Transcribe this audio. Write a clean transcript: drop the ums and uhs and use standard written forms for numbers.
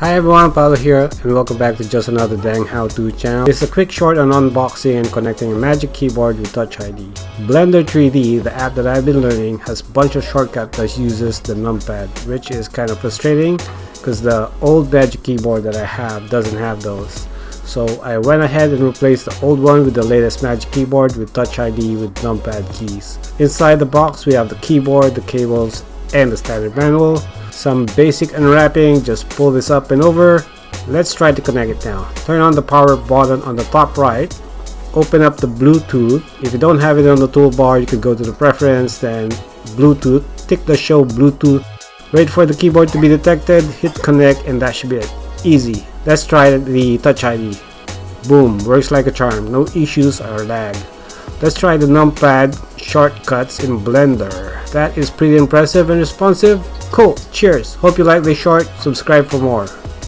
Hi everyone, Paolo here and welcome back to just another dang how-to channel. It's a quick short on unboxing and connecting a Magic Keyboard with Touch ID. Blender 3D, the app that I've been learning, has a bunch of shortcuts that uses the numpad, which is kind of frustrating because the old Magic Keyboard that I have doesn't have those. So I went ahead and replaced the old one with the latest Magic Keyboard with Touch ID with numpad keys. Inside the box we have the keyboard, the cables, and the standard manual. Some basic unwrapping, just pull this up and over. Let's try to connect it now. Turn on the power button on the top right. Open up the Bluetooth. If you don't have it on the toolbar, you can go to the preference, then Bluetooth. Tick the show Bluetooth. Wait for the keyboard to be detected. Hit connect and that should be it. Easy. Let's try the Touch ID. Boom, works like a charm. No issues or lag. Let's try the numpad shortcuts in Blender. That is pretty impressive and responsive. Cool, cheers. Hope you like this short. Subscribe for more.